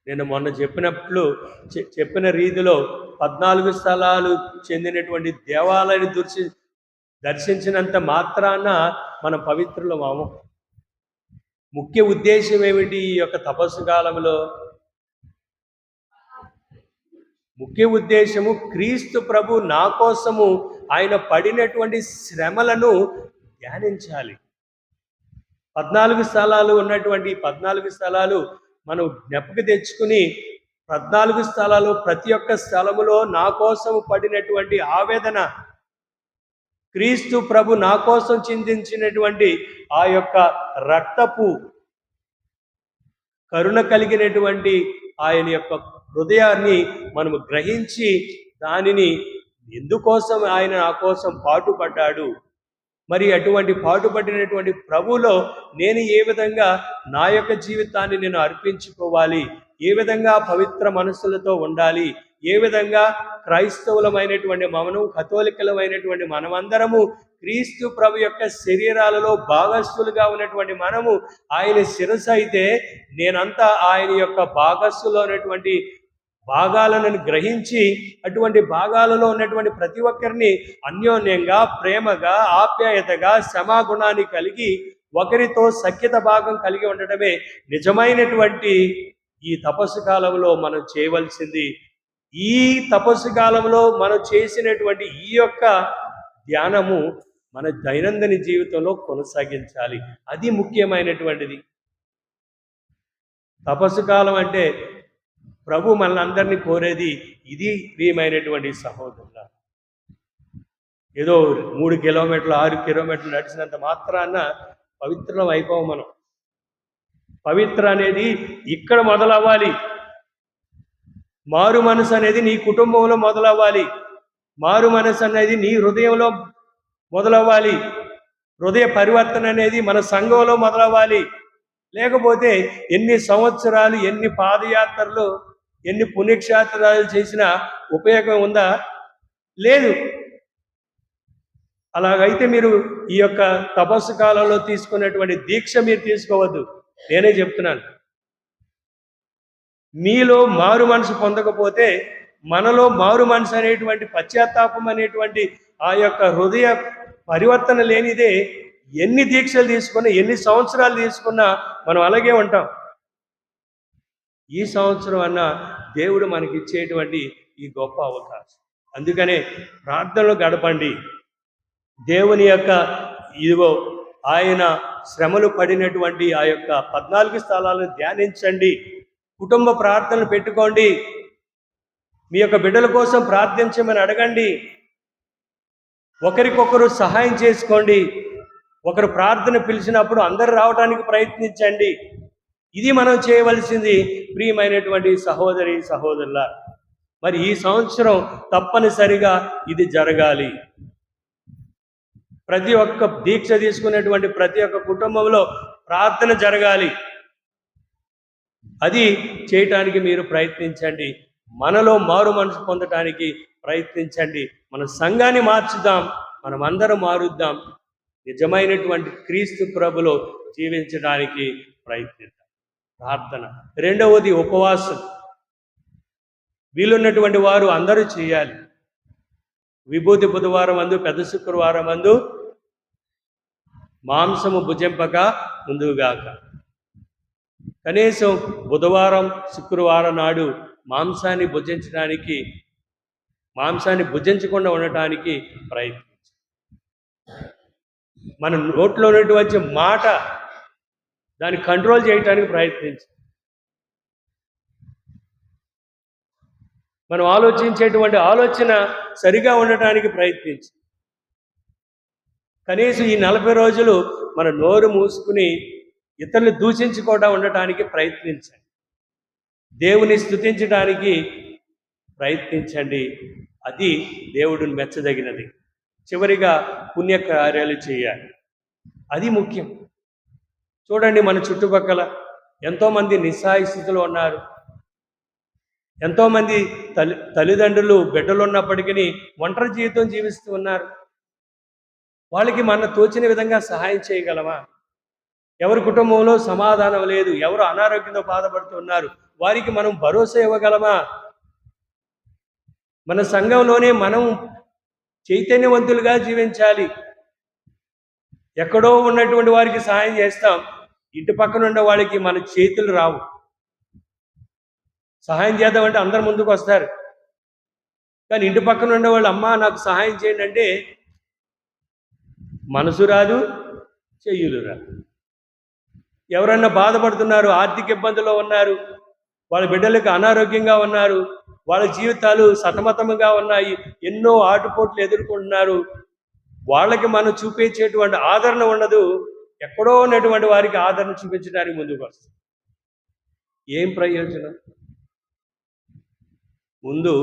నేను మొన్న చెప్పిన రీతిలో 14 స్థలాలు చెందినటువంటి దేవాలయాన్ని దర్శించినంత మాత్రాన మనం పవిత్రులం అవ్వం. ముఖ్య ఉద్దేశం ఏమిటి ఈ యొక్క తపస్సు కాలంలో? ముఖ్య ఉద్దేశము క్రీస్తు ప్రభు నా కోసము ఆయన పడినటువంటి శ్రమలను ధ్యానించాలి. 14 స్థలాలు ఉన్నటువంటి 14 స్థలాలు మనం జ్ఞాపకం తెచ్చుకుని 14 స్థలాలు ప్రతి ఒక్క స్థలములో నా కోసం పడినటువంటి ఆవేదన, క్రీస్తు ప్రభు నా కోసం చిందించినటువంటి ఆ యొక్క రక్తపు కరుణ కలిగినటువంటి ఆయన యొక్క హృదయాన్ని మనము గ్రహించి దానిని ఎందుకోసం ఆయన నా కోసం పాటుపడ్డాడు, మరి అటువంటి పాటుపడినటువంటి ప్రభువులో నేను ఏ విధంగా నా యొక్క జీవితాన్ని నేను అర్పించుకోవాలి, ఏ విధంగా పవిత్ర మనస్సులతో ఉండాలి, ఏ విధంగా క్రైస్తవులమైనటువంటి కథోలికలమైనటువంటి మనమందరము క్రీస్తు ప్రభు యొక్క శరీరాలలో భాగస్థులుగా ఉన్నటువంటి మనము ఆయన శిరస్సు అయితే నేనంతా ఆయన యొక్క భాగస్థులో ఉన్నటువంటి భాగాలను గ్రహించి అటువంటి భాగాలలో ఉన్నటువంటి ప్రతి ఒక్కరిని అన్యోన్యంగా, ప్రేమగా, ఆప్యాయతగా, క్షమాగుణాన్ని కలిగి ఒకరితో సఖ్యత భాగం కలిగి ఉండటమే నిజమైనటువంటి ఈ తపస్సు కాలంలో మనం చేయవలసింది. ఈ తపస్సు కాలంలో మనం చేసినటువంటి ఈ యొక్క ధ్యానము మన దైనందిన జీవితంలో కొనసాగించాలి. అది ముఖ్యమైనటువంటిది. తపస్సు కాలం అంటే ప్రభు మనల్ని కోరేది ఇది. ప్రియమైనటువంటి సహోదరుల, ఏదో 3 కిలోమీటర్లు 6 కిలోమీటర్లు నడిచినంత మాత్రాన పవిత్రం అయిపోవు మనం. పవిత్ర అనేది ఇక్కడ మొదలవ్వాలి. మారు మనసు అనేది నీ కుటుంబంలో మొదలవ్వాలి. మారు మనసు అనేది నీ హృదయంలో మొదలవ్వాలి. హృదయ పరివర్తన అనేది మన సంఘంలో మొదలవ్వాలి. లేకపోతే ఎన్ని సంవత్సరాలు, ఎన్ని పాదయాత్రలు, ఎన్ని పుణ్యక్షేత్రాలు చేసినా ఉపయోగం ఉందా? లేదు. అలాగైతే మీరు ఈ యొక్క తపస్సు కాలంలో తీసుకున్నటువంటి దీక్ష మీరు తీసుకోవద్దు. నేనే చెప్తున్నాను. మీలో మారు మనసు పొందకపోతే మనలో మారు మనసు అనేటువంటి పశ్చాత్తాపం అనేటువంటి ఆ యొక్క హృదయ పరివర్తన లేనిదే ఎన్ని దీక్షలు తీసుకున్నా, ఎన్ని సంవత్సరాలు తీసుకున్నా మనం అలాగే ఉంటాం. ఈ సంవత్సరం అన్న దేవుడు మనకి ఇచ్చేటువంటి ఈ గొప్ప అవకాశం. అందుకనే ప్రార్థనలో గడపండి. దేవుని యొక్క ఇదిగో ఆయన శ్రమలు పడినటువంటి ఆ యొక్క 14 స్థలాలను ధ్యానించండి. కుటుంబ ప్రార్థనలు పెట్టుకోండి. మీ యొక్క బిడ్డల కోసం ప్రార్థించమని అడగండి. ఒకరికొకరు సహాయం చేసుకోండి. ఒకరు ప్రార్థన పిలిచినప్పుడు అందరు రావడానికి ప్రయత్నించండి. ఇది మనం చేయవలసింది. ప్రియమైనటువంటి సహోదరి సహోదరుల, మరి ఈ సంవత్సరం తప్పనిసరిగా ఇది జరగాలి. ప్రతి ఒక్క దీక్ష తీసుకునేటువంటి ప్రతి ఒక్క కుటుంబంలో ప్రార్థన జరగాలి. అది చేయటానికి మీరు ప్రయత్నించండి. మనలో మారు మనసు పొందటానికి ప్రయత్నించండి. మన సంఘాన్ని మార్చుదాం. మనమందరం మారుద్దాం. నిజమైనటువంటి క్రీస్తు ప్రభులో జీవించడానికి ప్రయత్నిద్దాం. ప్రార్థన. రెండవది ఉపవాసం. వీలున్నటువంటి వారు అందరూ చేయాలి. విభూతి బుధవారం అందు, పెద్ద శుక్రవారం అందు మాంసము భుజింపక ముందుగాక. కనీసం బుధవారం శుక్రవారం నాడు మాంసాన్ని భుజించకుండా ఉండటానికి ప్రయత్నించు. మన నోట్లో ఉన్నటువంటి మాట దాన్ని కంట్రోల్ చేయటానికి ప్రయత్నించు. మనం ఆలోచించేటువంటి ఆలోచన సరిగా ఉండటానికి ప్రయత్నించు. కనీసం ఈ 40 రోజులు మన నోరు మూసుకుని ఇతరులు దూషించుకోవడం ఉండటానికి ప్రయత్నించండి. దేవుని స్తుతించడానికి ప్రయత్నించండి. అది దేవుడిని మెచ్చదగినది. చివరిగా పుణ్యకార్యాలు చేయాలి. అది ముఖ్యం. చూడండి, మన చుట్టుపక్కల ఎంతోమంది నిస్సహాయ స్థితిలో ఉన్నారు. ఎంతోమంది తల్లిదండ్రులు బిడ్డలు ఉన్నప్పటికీ ఒంటరి జీవితం జీవిస్తూ ఉన్నారు. వాళ్ళకి మన తోచిన విధంగా సహాయం చేయగలమా? ఎవరి కుటుంబంలో సమాధానం లేదు, ఎవరు అనారోగ్యంతో బాధపడుతున్నారు, వారికి మనం భరోసా ఇవ్వగలమా? మన సంఘంలోనే మనం చైతన్యవంతులుగా జీవించాలి. ఎక్కడో ఉన్నటువంటి వారికి సహాయం చేస్తాం, ఇంటి పక్కన ఉన్న వాళ్ళకి మన చేతులు రావు. సహాయం చేద్దామంటే అందరు ముందుకు వస్తారు. కానీ ఇంటి పక్కన ఉండేవాళ్ళు అమ్మ నాకు సహాయం చేయండి అంటే మనసు రాదు, చెయ్యులు రాదు. ఎవరన్నా బాధపడుతున్నారు, ఆర్థిక ఇబ్బందుల్లో ఉన్నారు, వాళ్ళ బిడ్డలకు అనారోగ్యంగా ఉన్నారు, వాళ్ళ జీవితాలు సతమతముగా ఉన్నాయి, ఎన్నో ఆటుపోట్లు ఎదుర్కొంటున్నారు, వాళ్ళకి మనం చూపించేటువంటి ఆదరణ ఉండదు. ఎక్కడో ఉన్నటువంటి వారికి ఆదరణ చూపించడానికి ముందుకు వస్తుంది. ఏం ప్రయోజనం? ముందు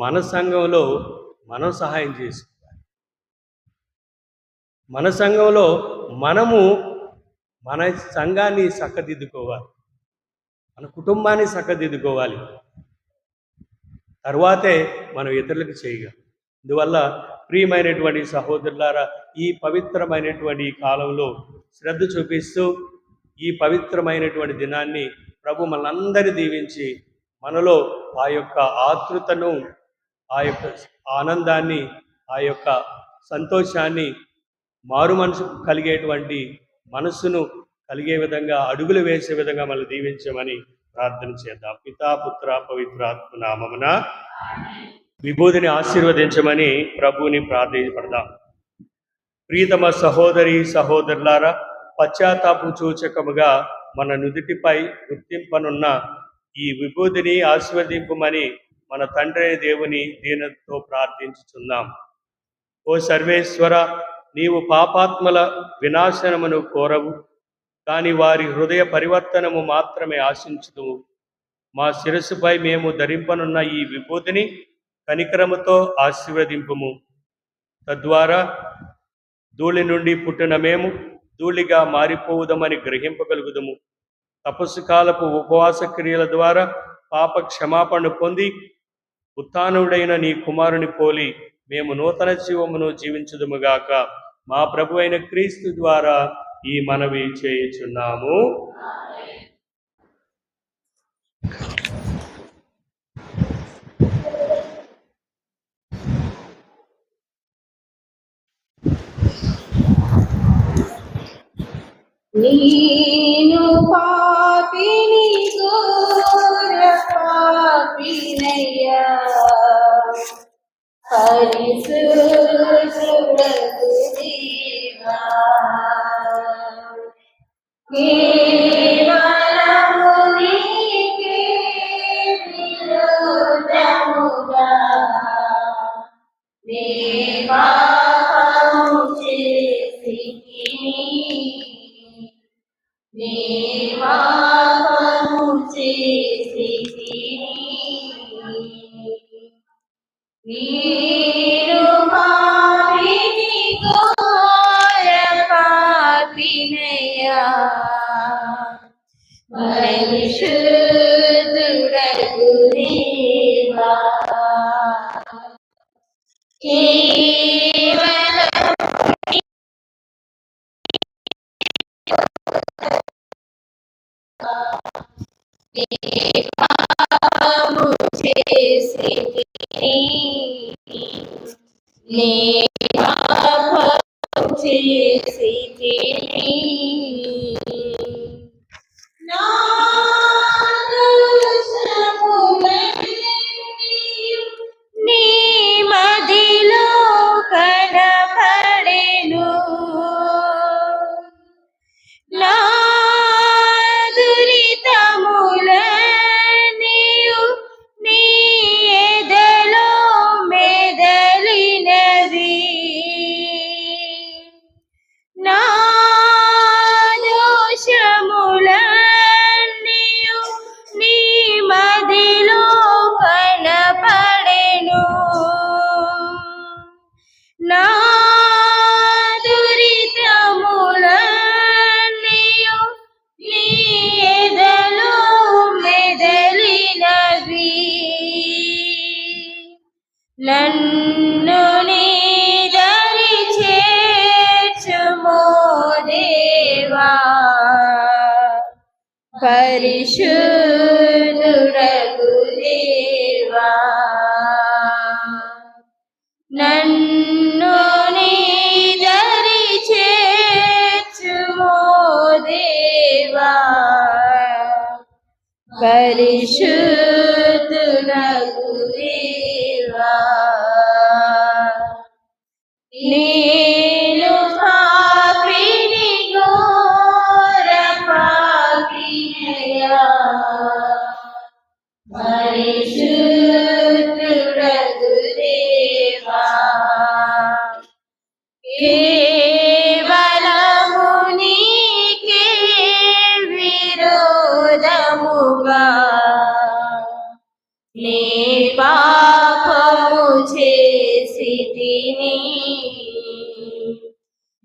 మన సంఘంలో మనం సహాయం చేసుకోవాలి. మన సంఘంలో మనము మన సంఘాన్ని చక్కదిద్దుకోవాలి, మన కుటుంబాన్ని చక్కదిద్దుకోవాలి. తర్వాతే మనం ఇతరులకు చేయగలం. అందువల్ల ప్రియమైనటువంటి సహోదరులారా, ఈ పవిత్రమైనటువంటి కాలంలో శ్రద్ధ చూపిస్తూ ఈ పవిత్రమైనటువంటి దినాన్ని ప్రభు మనందరినీ దీవించి మనలో ఆ యొక్క ఆతృతను, ఆ యొక్క ఆనందాన్ని, ఆ యొక్క సంతోషాన్ని, మారు మనసు కలిగేటువంటి మనస్సును కలిగే విధంగా అడుగులు వేసే విధంగా మనల్ని దీవించమని ప్రార్థన చేద్దాం. పితా పుత్ర పవిత్రాత్మ నామమున విభూతిని ఆశీర్వదించమని ప్రభువుని ప్రార్థించబడదాం. ప్రియతమ సహోదరి సహోదరులారా, పశ్చాత్తాప సూచకముగా మన నుదిటిపై గుర్తింపనున్న ఈ విభూతిని ఆశీర్వదింపమని మన తండ్రి దేవుని దీనతో ప్రార్థించుచున్నాం. ఓ సర్వేశ్వర, నీవు పాపాత్మల వినాశనమును కోరవు, కానీ వారి హృదయ పరివర్తనము మాత్రమే ఆశించుదువు. మా శిరస్సుపై మేము ధరింపనున్న ఈ విభూతిని కనికరముతో ఆశీర్వదింపుము. తద్వారా ధూళి నుండి పుట్టిన మేము ధూళిగా మారిపోవుదమని గ్రహింపగలుగుదము. తపస్సు కాలపు ఉపవాస క్రియల ద్వారా పాప క్షమాపణ పొంది ఉత్థానుడైన నీ కుమారుని పోలి మేము నూతన జీవమును జీవించుదుముగాక. మా ప్రభు అయిన క్రీస్తు ద్వారా ఈ మనవి చేయుచున్నాము. నేను పాపిని ఘోర పాపినయ్యా, పరిశుద్ధుడగు దేవా, కేవలము నీకే విరోధముగా నే పాపము చేసితిని, నే పాపము చేసితిని. నేను పాపిని ఘోర పాపినయ్యా, పరిశుద్ధుడగు దేవా, పాపము చేసితిని, నే పాపము చేసితిని. నా దోషములన్నీ నీ మదిలో కనపడెను, నా దురితములన్నీయు నీ ఎదలో మెదలినవి, నా దోషములన్నీయు నీ మదిలో కనపడెను, నా దురితములన్నీయు నీ ఎదలో మెదలినవి. నన్ను నీ దరి చేర్చుమో దేవా, పరిశుద్ధుడగు దేవా, నన్ను నీ దరి చేర్చుమో దేవా, పరిశుద్ధుడగు దేవా. పరిశుద్ధుడగు దేవా కేవలము నీకే విరోధముగా నీ పాపము చేసి తిని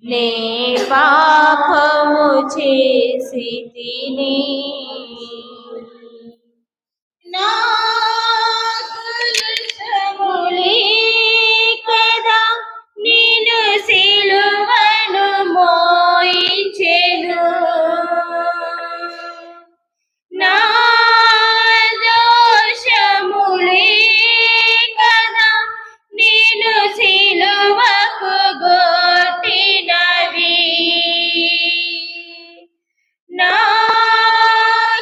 నే పాపము చేసి తిని నా కలుషములే కదా నేను సిలువను మోయించెను నా దోషములే కదా నేను సిలువకు గొట్టినవి నా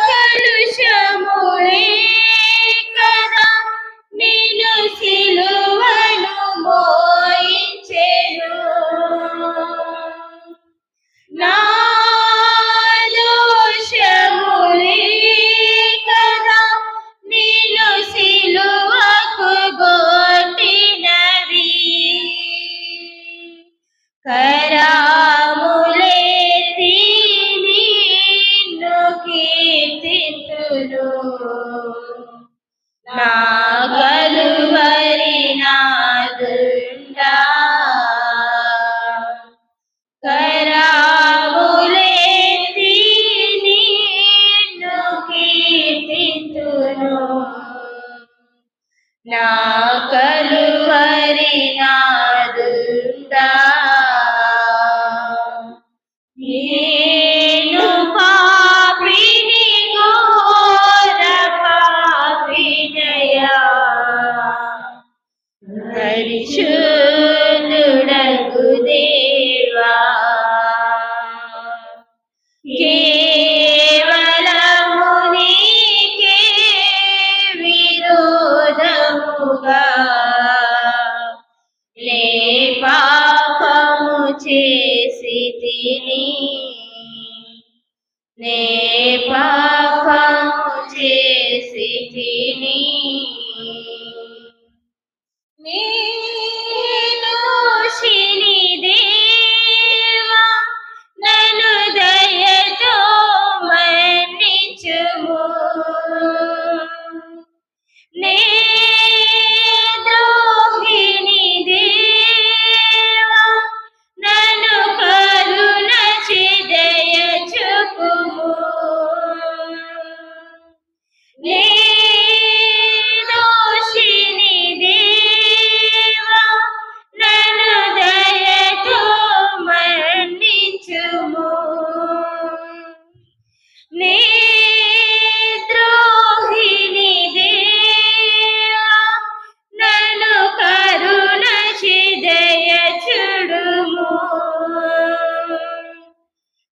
కలుషములే కదా నేను సిలువను మోయించెను నా దోషములే కదా నేను సిలువకు గొట్టినవి కరములెత్తి నిన్ను కీర్తింతును నా కలువరి నాదుండా కరములెత్తి నిన్ను కీర్తింతును నా కలువరి నాదుండా నేను పాపిని ఘోర పాపినయా పరిశుద్ధుడగు దేవా కేవలము నీకే విరోధముగా నే పాపము చేసి తిని నే పాపము చేసి తిని నేను శిని దేవా నన్ను దయతో మన్నించుము నే ద్రోహిని దేవా నన్ను కరుణించి దయ చూపుము నే దోషిని దేవా నన్ను దయతో మన్నించుము నే ద్రోహిని దేవా నన్ను కరుణించి దయ చూడుము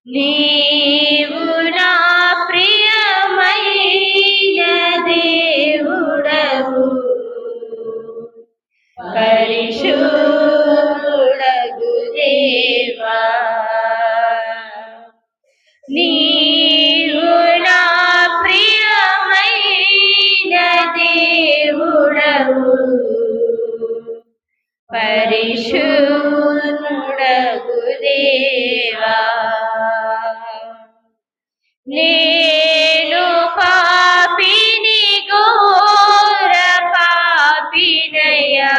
నీవు నా ప్రియమైన దేవుడవు పరిశుద్ధుడగు దేవా నీవు నా ప్రియమైన దేవుడవు పరిశుద్ధుడగు దేవా నేను పాపిని ఘోర పాపినయా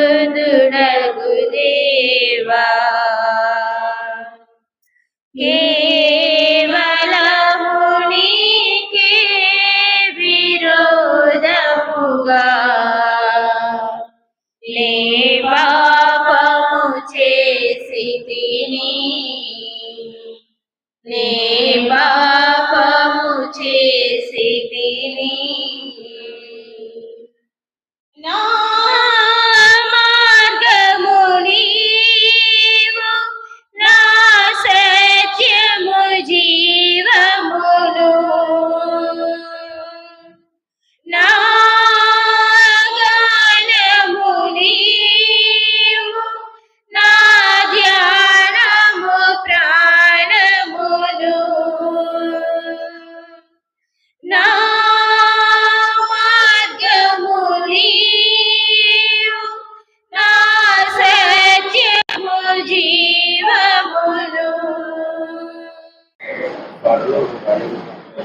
పరిశుద్ధుడగు దేవా కేవలము నీకే విరోధముగా నే పాపము చేసి తిని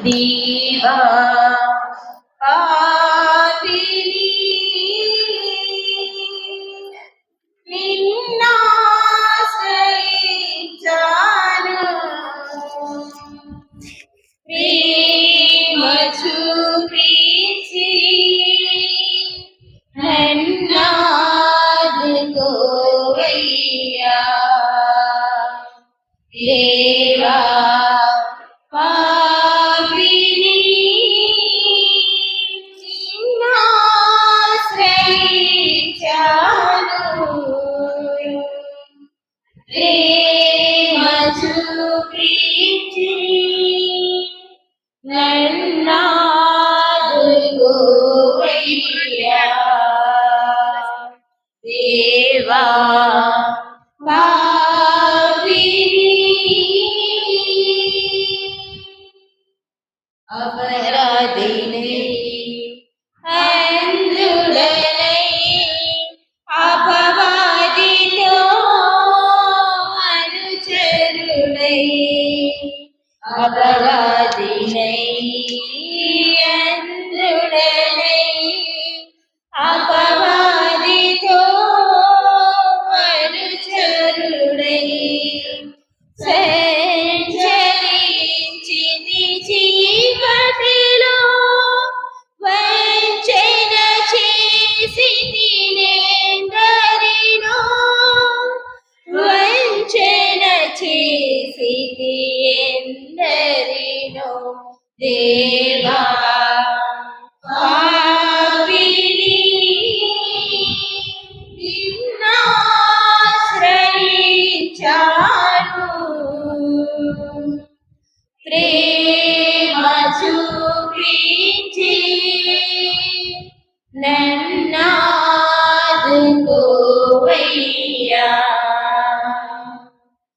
దేవా పాపిని నిన్నాశ్రయించాను, ప్రేమ చూపించి నన్నాదుకోవయ్యా. దేవా పాపిని నిన్నాశ్రయించాను, ప్రేమ చూపించి నన్నాదుకోవయ్యా. దేవా అపరాధినై అంధుడనై అపవాదితో అనుచరుడై, అపరాధినై అంధుడనై అపవాదితో అనుచరుడై సంచరించింది చీకటిలో, వంచన చేసి తినేందరినో, వంచన చేసి ఎందరినో. దేవా పాపిని నిన్నాశ్రయించాను, ప్రేమ చూపించి నన్నాదుకోవయ్యా.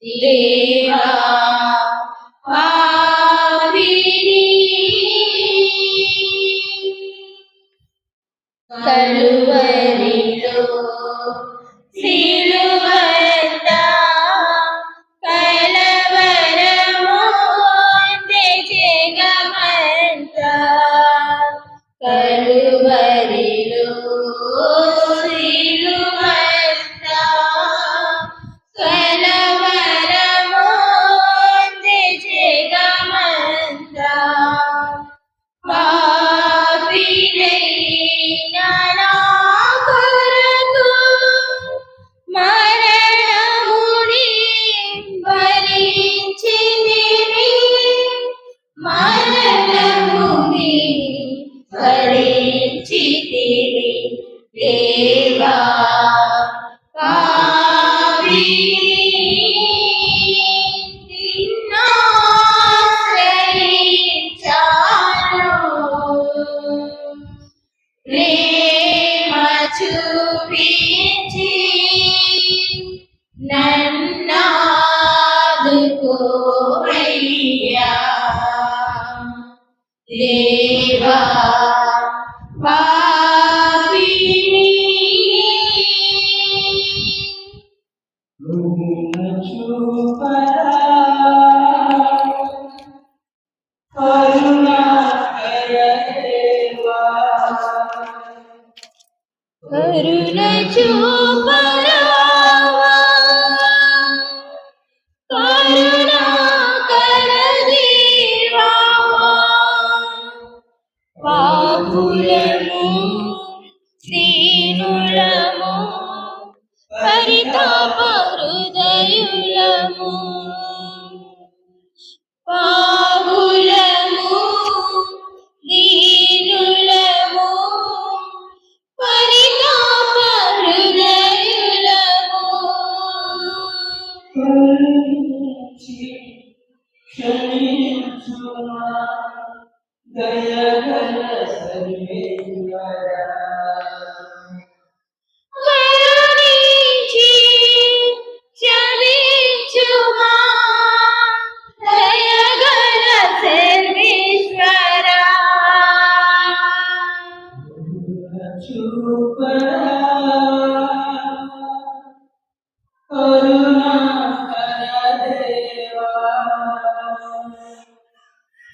దేవా పాపిని కలువరిలో సిలువంత కలవరము జగమంత, కలువరిలో సిలువంత కలవరము జగమంత, పాపినైన నా కొరకు మరణముని భరించితివి, మరణముని భరించితివి. దేవా పాపిని నిన్నాశ్రయించాను, ప్రేమ చూపించి నన్నాదుకోవయ్యా. దేవా పాపిని కరుణ చూపరావా, కరుణాకర దేవా. పాపులము దీనులము పరితాప హృదయులము, పాపులము దీనులము పరితాప హృదయులము. కరుణించి క్షమించుమా, దయగల సర్వేశ్వరా.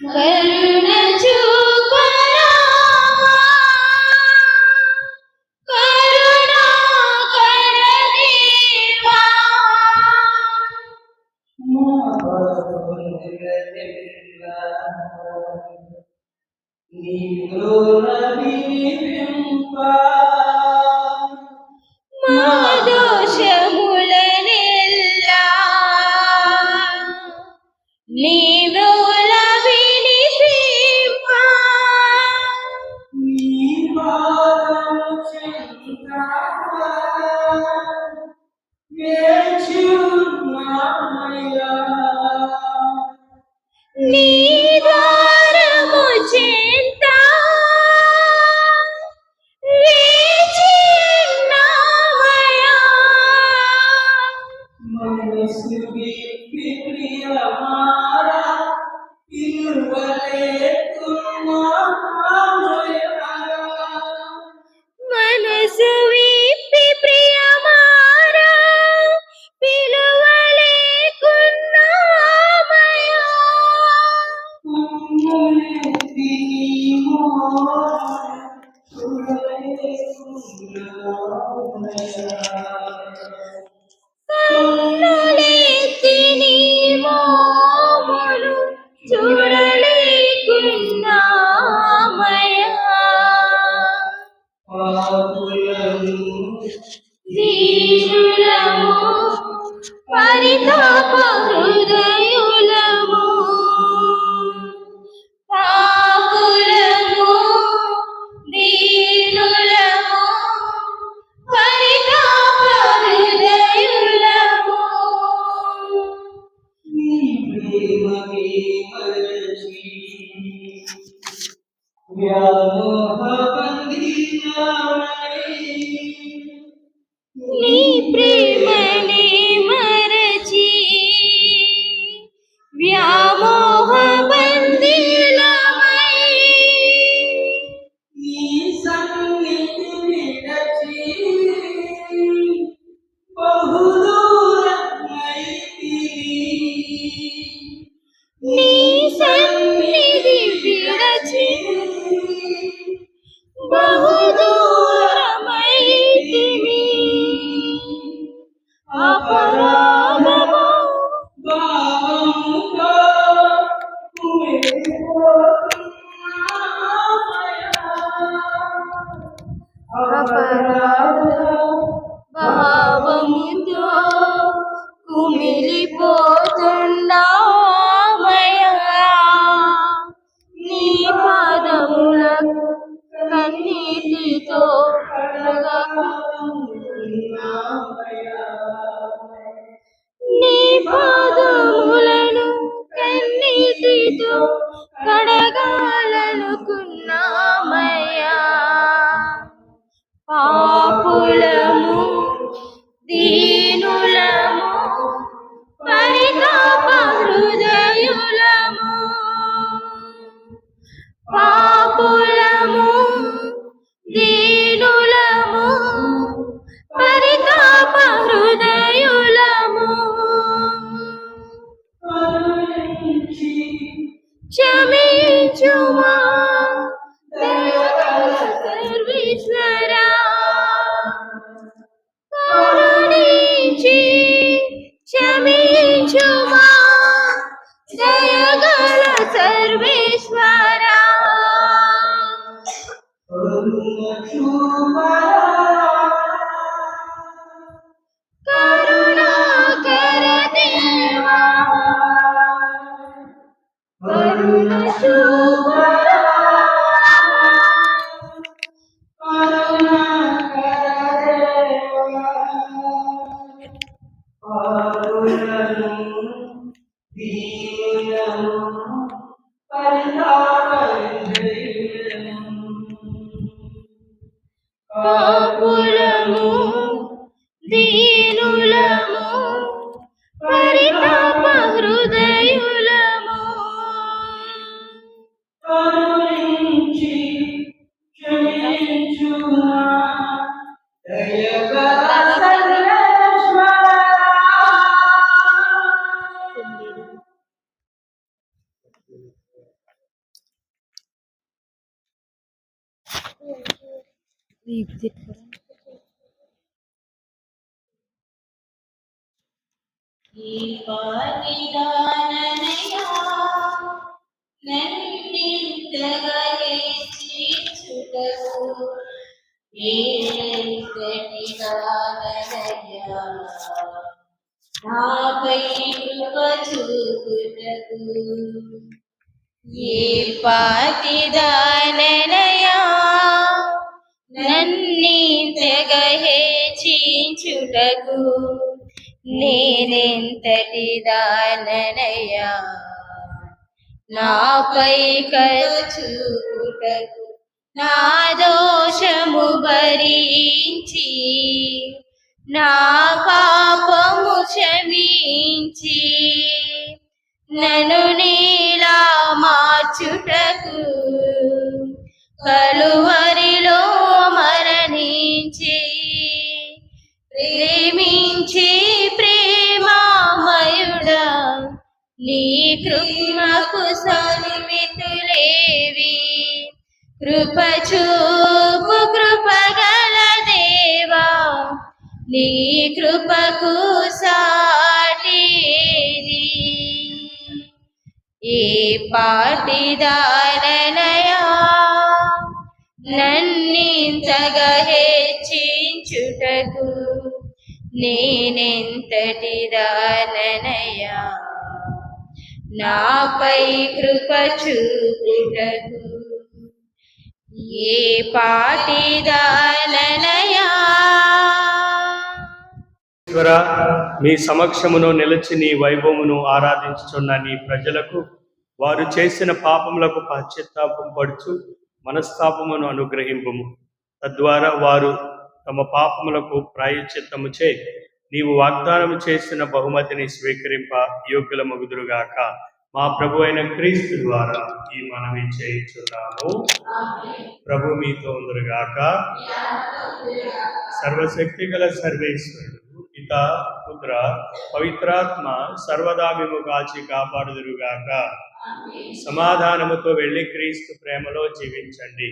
కరుణ చూపరా కరుణాకర దేవా మా దోషములనెల్లా నీవుల వినిపింప నీ ద్వారము చెంత వేచి ఉన్నామయ్యా. మనసు విప్పి ప్రియమారా పిలువలేకున్నామయ్యా. కన్నులెత్తి నీ మోములు చూడలేకున్నామయ్యా. దీనులము పరితాప హృదయులము పాపులము దీనులము పరితాప హృదయులము నీ ప్రేమని మరచి వ్యామోహ బందీలమై నీ సన్నిధి విడచి బహుదూరమైతిమి. అపరాధము భావముతో కుమిలిపోతున్నామయ్యా. నీ పాదములకు కన్నీటితో నీ పాదములను కన్నీటితో కడగాలనుకున్నామయ్యా. పాపులము దీనులము పరితాప హృదయులము పాపులము దీనులము పరితాప హృదయులము క్షమించుమా దయగల సర్వేశ్వరా కరుణించి క్షమించుమా దయగల సర్వేశ్వరా కరుణాకర దేవా కరుణ చూపరా పాపులము దీనులము పరితాప హృదయులము ఈ పాటిదాననయా నన్నింతగా హెచ్చించుటకు ఏంతటి దాననయా నాపై కృప చూపుటకు ఏ పాటిదాననయా నన్నింతగా హెచ్చించుటకు నేనెంతటి దాననయా నాపై చూపుటకు నా దోషము భరించి నా పాపము క్షమించి నన్ను నీలా మార్చుటకు కలువరిలో మరణించి ప్రేమించి ప్రేమామయుడా నీ కృపకు సన్మితులేవి కృప చూపు కృపగల దేవా నీ కృపకు సాటిది ఏ పాటిదాననయా నన్నింతగా హెచ్చించుటకు నేనెంతటి దాననయా నాపై కృప చూపుటకు ఏ పాటిదాననయా ఈశ్వర, మీ సమక్షమును నిలిచి నీ వైభవమును ఆరాధించుచున్న నీ ప్రజలకు వారు చేసిన పాపములకు పశ్చాత్తాపం పడుచు మనస్తాపమును అనుగ్రహింపుము. తద్వారా వారు తమ పాపములకు ప్రాయశ్చిత్తము చే నీవు వాగ్దానము చేసిన బహుమతిని స్వీకరింప యోగ్యులమగుదురుగాక. మా ప్రభు అయిన క్రీస్తు ద్వారా ఈ మనవి చేయుచున్నాము. ప్రభు మీతో ఉందురుగాక. సర్వశక్తి గల సర్వేశ్వరుడు పిత పుత్ర పవిత్రాత్మ సర్వదా మేము కాచి కాపాడుదురుగాక. సమాధానముతో వెళ్ళి క్రీస్తు ప్రేమలో జీవించండి.